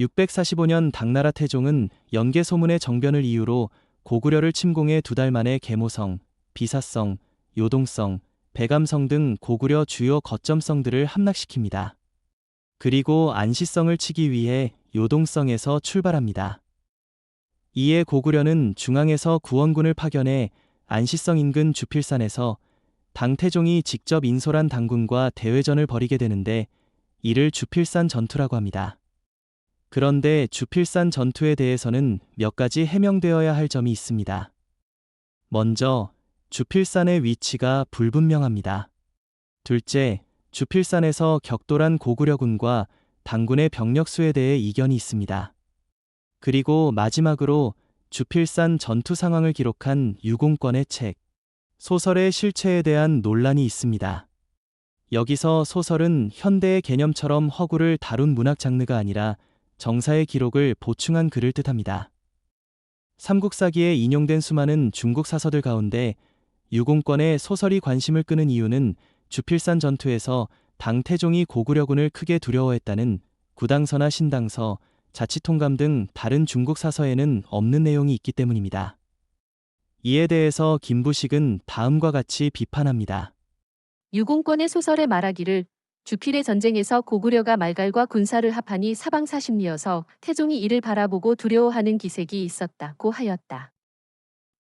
645년 당나라 태종은 연개 소문의 정변을 이유로 고구려를 침공해 2달 만에 계모성, 비사성, 요동성, 백암성 등 고구려 주요 거점성들을 함락시킵니다. 그리고 안시성을 치기 위해 요동성에서 출발합니다. 이에 고구려는 중앙에서 구원군을 파견해 안시성 인근 주필산에서 당태종이 직접 인솔한 당군과 대회전을 벌이게 되는데 이를 주필산 전투라고 합니다. 그런데 주필산 전투에 대해서는 몇 가지 해명되어야 할 점이 있습니다. 먼저, 주필산의 위치가 불분명합니다. 둘째, 주필산에서 격돌한 고구려군과 당군의 병력수에 대해 이견이 있습니다. 그리고 마지막으로 주필산 전투 상황을 기록한 유공권의 책, 소설의 실체에 대한 논란이 있습니다. 여기서 소설은 현대의 개념처럼 허구를 다룬 문학 장르가 아니라 정사의 기록을 보충한 글을 뜻합니다. 삼국사기에 인용된 수많은 중국 사서들 가운데 유공권의 소설이 관심을 끄는 이유는 주필산 전투에서 당태종이 고구려군을 크게 두려워했다는 구당서나 신당서, 자치통감 등 다른 중국 사서에는 없는 내용이 있기 때문입니다. 이에 대해서 김부식은 다음과 같이 비판합니다. 유공권의 소설에 말하기를 주필의 전쟁에서 고구려가 말갈과 군사를 합하니 사방사십리여서 태종이 이를 바라보고 두려워하는 기색이 있었다고 하였다.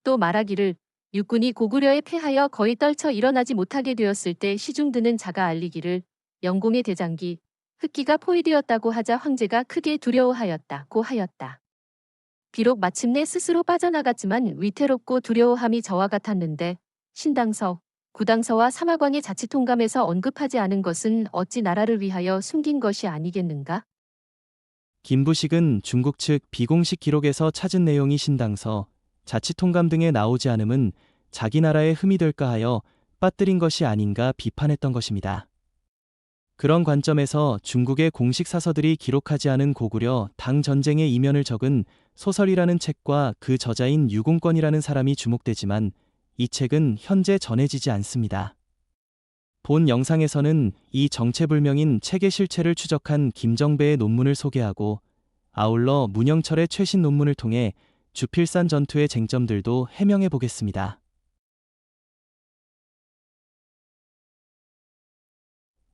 또 말하기를 육군이 고구려에 패하여 거의 떨쳐 일어나지 못하게 되었을 때 시중드는 자가 알리기를 영공의 대장기, 흑기가 포위되었다고 하자 황제가 크게 두려워하였다고 하였다. 비록 마침내 스스로 빠져나갔지만 위태롭고 두려워함이 저와 같았는데 신당서, 구당서와 사마광의 자치통감에서 언급하지 않은 것은 어찌 나라를 위하여 숨긴 것이 아니겠는가? 김부식은 중국 측 비공식 기록에서 찾은 내용이 신당서, 자치통감 등에 나오지 않음은 자기 나라에 흠이 될까 하여 빠뜨린 것이 아닌가 비판했던 것입니다. 그런 관점에서 중국의 공식 사서들이 기록하지 않은 고구려 당 전쟁의 이면을 적은 소설이라는 책과 그 저자인 유공권이라는 사람이 주목되지만 이 책은 현재 전해지지 않습니다. 본 영상에서는 이 정체불명인 책의 실체를 추적한 김정배의 논문을 소개하고 아울러 문영철의 최신 논문을 통해 주필산 전투의 쟁점들도 해명해 보겠습니다.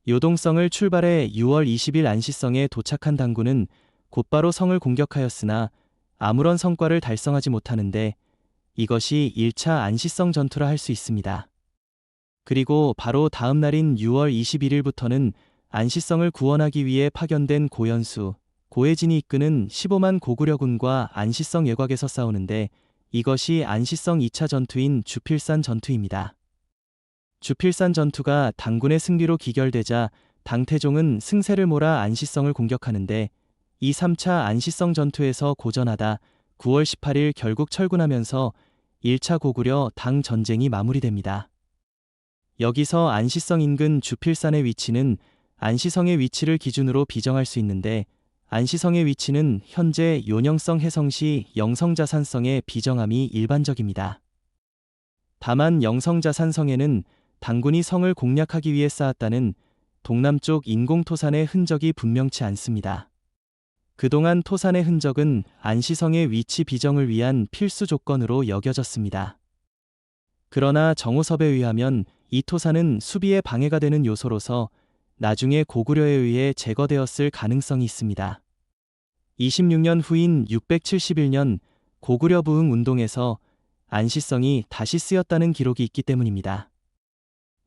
요동성을 출발해 6월 20일 안시성에 도착한 당군은 곧바로 성을 공격하였으나 아무런 성과를 달성하지 못하는데 이것이 1차 안시성 전투라 할 수 있습니다. 그리고 바로 다음 날인 6월 21일부터는 안시성을 구원하기 위해 파견된 고연수, 고혜진이 이끄는 15만 고구려군과 안시성 예곽에서 싸우는데 이것이 안시성 2차 전투인 주필산 전투입니다. 주필산 전투가 당군의 승리로 기결되자 당태종은 승세를 몰아 안시성을 공격하는데 이 3차 안시성 전투에서 고전하다 9월 18일 결국 철군하면서 1차 고구려 당 전쟁이 마무리됩니다. 여기서 안시성 인근 주필산의 위치는 안시성의 위치를 기준으로 비정할 수 있는데 안시성의 위치는 현재 요령성 해성시 영성자산성의 비정함이 일반적입니다. 다만 영성자산성에는 당군이 성을 공략하기 위해 쌓았다는 동남쪽 인공토산의 흔적이 분명치 않습니다. 그동안 토산의 흔적은 안시성의 위치 비정을 위한 필수 조건으로 여겨졌습니다. 그러나 정호섭에 의하면 이 토산은 수비에 방해가 되는 요소로서 나중에 고구려에 의해 제거되었을 가능성이 있습니다. 26년 후인 671년 고구려 부흥 운동에서 안시성이 다시 쓰였다는 기록이 있기 때문입니다.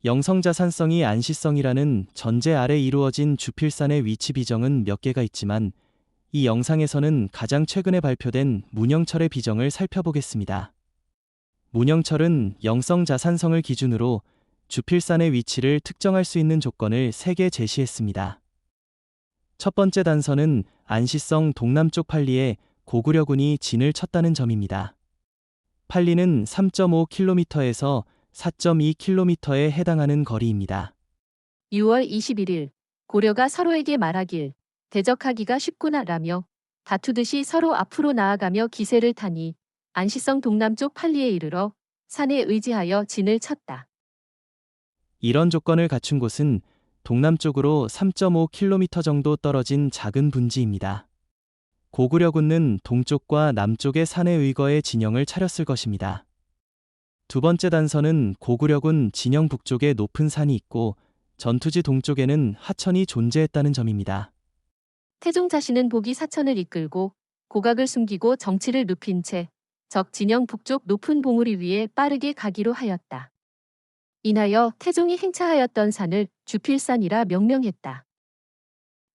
영성자산성이 안시성이라는 전제 아래 이루어진 주필산의 위치 비정은 몇 개가 있지만 이 영상에서는 가장 최근에 발표된 문영철의 비정을 살펴보겠습니다. 문영철은 영성자산성을 기준으로 주필산의 위치를 특정할 수 있는 조건을 3개 제시했습니다. 첫 번째 단서는 안시성 동남쪽 판리에 고구려군이 진을 쳤다는 점입니다. 판리는 3.5km에서 4.2km에 해당하는 거리입니다. 6월 21일 고려가 서로에게 말하길 대적하기가 쉽구나 라며 다투듯이 서로 앞으로 나아가며 기세를 타니 안시성 동남쪽 판리에 이르러 산에 의지하여 진을 쳤다. 이런 조건을 갖춘 곳은 동남쪽으로 3.5km 정도 떨어진 작은 분지입니다. 고구려군은 동쪽과 남쪽의 산에 의거해 진영을 차렸을 것입니다. 두 번째 단서는 고구려군 진영 북쪽에 높은 산이 있고 전투지 동쪽에는 하천이 존재했다는 점입니다. 태종 자신은 보기 사천을 이끌고 고각을 숨기고 정치를 눕힌 채 적 진영 북쪽 높은 봉우리 위에 빠르게 가기로 하였다. 인하여 태종이 행차하였던 산을 주필산이라 명명했다.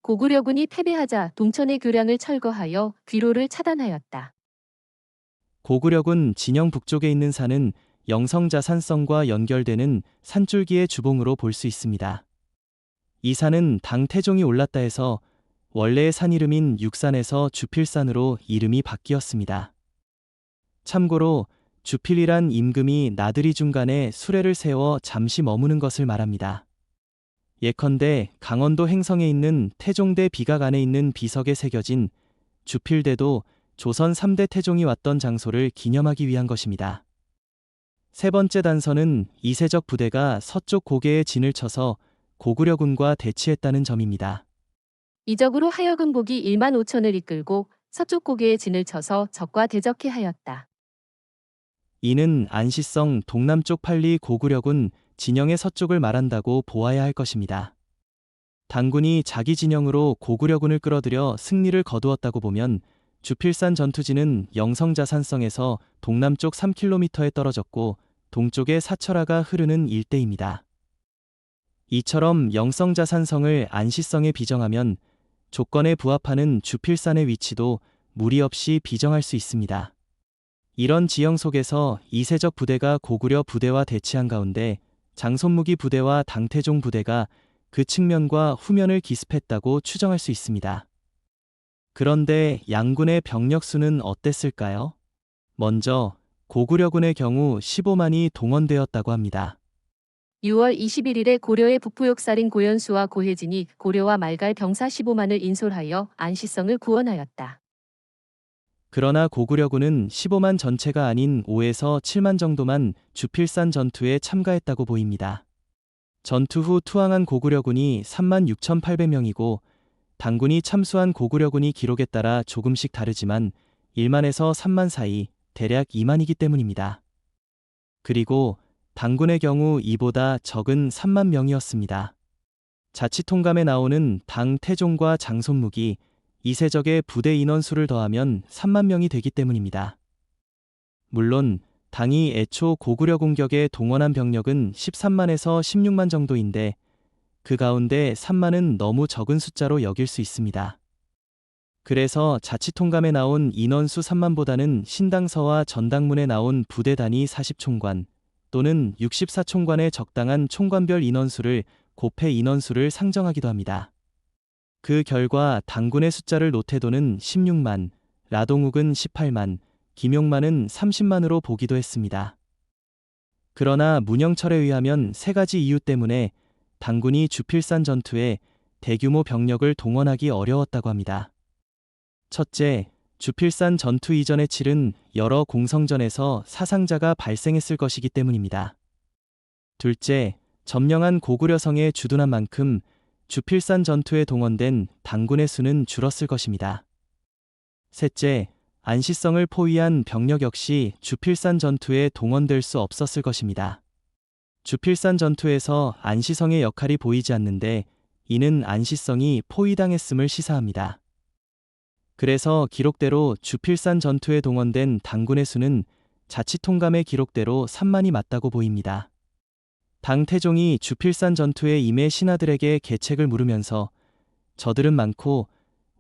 고구려군이 패배하자 동천의 교량을 철거하여 귀로를 차단하였다. 고구려군 진영 북쪽에 있는 산은 영성자산성과 연결되는 산줄기의 주봉으로 볼 수 있습니다. 이 산은 당 태종이 올랐다 해서 원래의 산 이름인 육산에서 주필산으로 이름이 바뀌었습니다. 참고로 주필이란 임금이 나들이 중간에 수레를 세워 잠시 머무는 것을 말합니다. 예컨대 강원도 행성에 있는 태종대 비각 안에 있는 비석에 새겨진 주필대도 조선 3대 태종이 왔던 장소를 기념하기 위한 것입니다. 세 번째 단서는 이세적 부대가 서쪽 고개에 진을 쳐서 고구려군과 대치했다는 점입니다. 이적으로 하여금 보기 1만 5천을 이끌고 서쪽 고개에 진을 쳐서 적과 대적해 하였다. 이는 안시성 동남쪽 팔리 고구려군 진영의 서쪽을 말한다고 보아야 할 것입니다. 당군이 자기 진영으로 고구려군을 끌어들여 승리를 거두었다고 보면 주필산 전투지는 영성자산성에서 동남쪽 3km에 떨어졌고 동쪽에 사철하가 흐르는 일대입니다. 이처럼 영성자산성을 안시성에 비정하면 조건에 부합하는 주필산의 위치도 무리 없이 비정할 수 있습니다. 이런 지형 속에서 이세적 부대가 고구려 부대와 대치한 가운데 장손무기 부대와 당태종 부대가 그 측면과 후면을 기습했다고 추정할 수 있습니다. 그런데 양군의 병력 수는 어땠을까요? 먼저 고구려군의 경우 15만이 동원되었다고 합니다. 6월 21일에 고려의 북부욕살인 고연수와 고혜진이 고려와 말갈 병사 15만을 인솔하여 안시성을 구원하였다. 그러나 고구려군은 15만 전체가 아닌 5에서 7만 정도만 주필산 전투에 참가했다고 보입니다. 전투 후 투항한 고구려군이 3만 6,800명이고 당군이 참수한 고구려군이 기록에 따라 조금씩 다르지만 1만에서 3만 사이 대략 2만이기 때문입니다. 그리고 당군의 경우 이보다 적은 3만 명이었습니다. 자치통감에 나오는 당 태종과 장손무기, 이세적의 부대 인원수를 더하면 3만 명이 되기 때문입니다. 물론 당이 애초 고구려 공격에 동원한 병력은 13만에서 16만 정도인데 그 가운데 3만은 너무 적은 숫자로 여길 수 있습니다. 그래서 자치통감에 나온 인원수 3만보다는 신당서와 전당문에 나온 부대 단위 40총관 또는 64총관의 적당한 총관별 인원수를 곱해 인원수를 상정하기도 합니다. 그 결과 당군의 숫자를 노태도는 16만, 라동욱은 18만, 김용만은 30만으로 보기도 했습니다. 그러나 문영철에 의하면 세 가지 이유 때문에 당군이 주필산 전투에 대규모 병력을 동원하기 어려웠다고 합니다. 첫째, 주필산 전투 이전에 치른 여러 공성전에서 사상자가 발생했을 것이기 때문입니다. 둘째, 점령한 고구려성에 주둔한 만큼 주필산 전투에 동원된 당군의 수는 줄었을 것입니다. 셋째, 안시성을 포위한 병력 역시 주필산 전투에 동원될 수 없었을 것입니다. 주필산 전투에서 안시성의 역할이 보이지 않는데 이는 안시성이 포위당했음을 시사합니다. 그래서 기록대로 주필산 전투에 동원된 당군의 수는 자치통감의 기록대로 3만이 맞다고 보입니다. 당 태종이 주필산 주필산 임해 신하들에게 계책을 물으면서 저들은 많고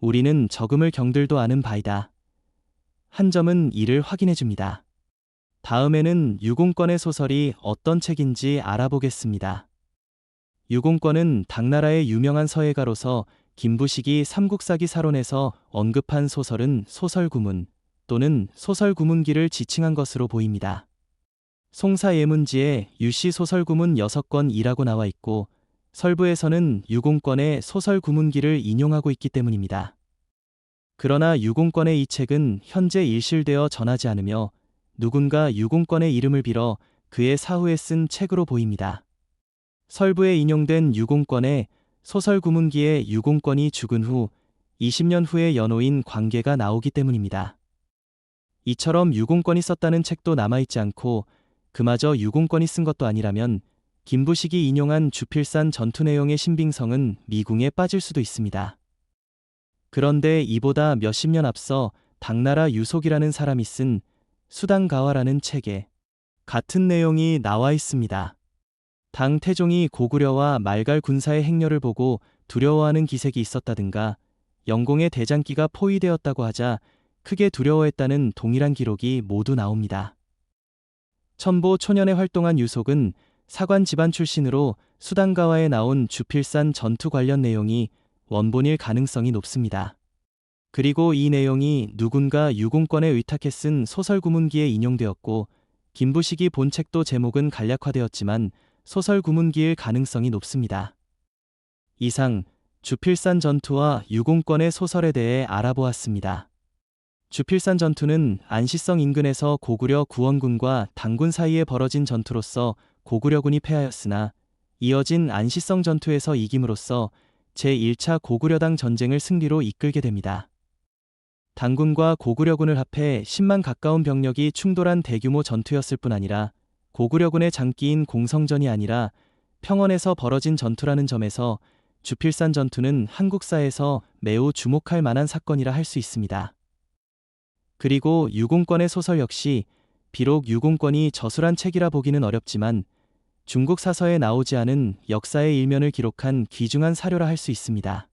우리는 적음을 경들도 아는 바이다. 한 점은 이를 확인해 줍니다. 다음에는 유공권의 소설이 어떤 책인지 알아보겠습니다. 유공권은 당나라의 유명한 서예가로서 김부식이 삼국사기 사론에서 언급한 소설은 소설구문 또는 소설구문기를 지칭한 것으로 보입니다. 송사예문지에 유씨 소설구문 6권이라고 나와 있고 설부에서는 유공권의 소설구문기를 인용하고 있기 때문입니다. 그러나 유공권의 이 책은 현재 일실되어 전하지 않으며 누군가 유공권의 이름을 빌어 그의 사후에 쓴 책으로 보입니다. 설부에 인용된 유공권의 소설구문기에 유공권이 죽은 후 20년 후에 연호인 관계가 나오기 때문입니다. 이처럼 유공권이 썼다는 책도 남아있지 않고 그마저 유공권이 쓴 것도 아니라면 김부식이 인용한 주필산 전투 내용의 신빙성은 미궁에 빠질 수도 있습니다. 그런데 이보다 몇십 년 앞서 당나라 유속이라는 사람이 쓴 수당가화라는 책에 같은 내용이 나와 있습니다. 당 태종이 고구려와 말갈 군사의 행렬을 보고 두려워하는 기색이 있었다든가 영공의 대장기가 포위되었다고 하자 크게 두려워했다는 동일한 기록이 모두 나옵니다. 첨보 초년에 활동한 유속은 사관 집안 출신으로 수당가화에 나온 주필산 전투 관련 내용이 원본일 가능성이 높습니다. 그리고 이 내용이 누군가 유공권에 의탁해 쓴 소설 구문기에 인용되었고 김부식이 본 책도 제목은 간략화되었지만 소설 구문기일 가능성이 높습니다. 이상 주필산 전투와 유공권의 소설에 대해 알아보았습니다. 주필산 전투는 안시성 인근에서 고구려 구원군과 당군 사이에 벌어진 전투로서 고구려군이 패하였으나 이어진 안시성 전투에서 이김으로써 제1차 고구려당 전쟁을 승리로 이끌게 됩니다. 당군과 고구려군을 합해 10만 가까운 병력이 충돌한 대규모 전투였을 뿐 아니라 고구려군의 장기인 공성전이 아니라 평원에서 벌어진 전투라는 점에서 주필산 전투는 한국사에서 매우 주목할 만한 사건이라 할 수 있습니다. 그리고 유공권의 소설 역시 비록 유공권이 저술한 책이라 보기는 어렵지만 중국 사서에 나오지 않은 역사의 일면을 기록한 귀중한 사료라 할 수 있습니다.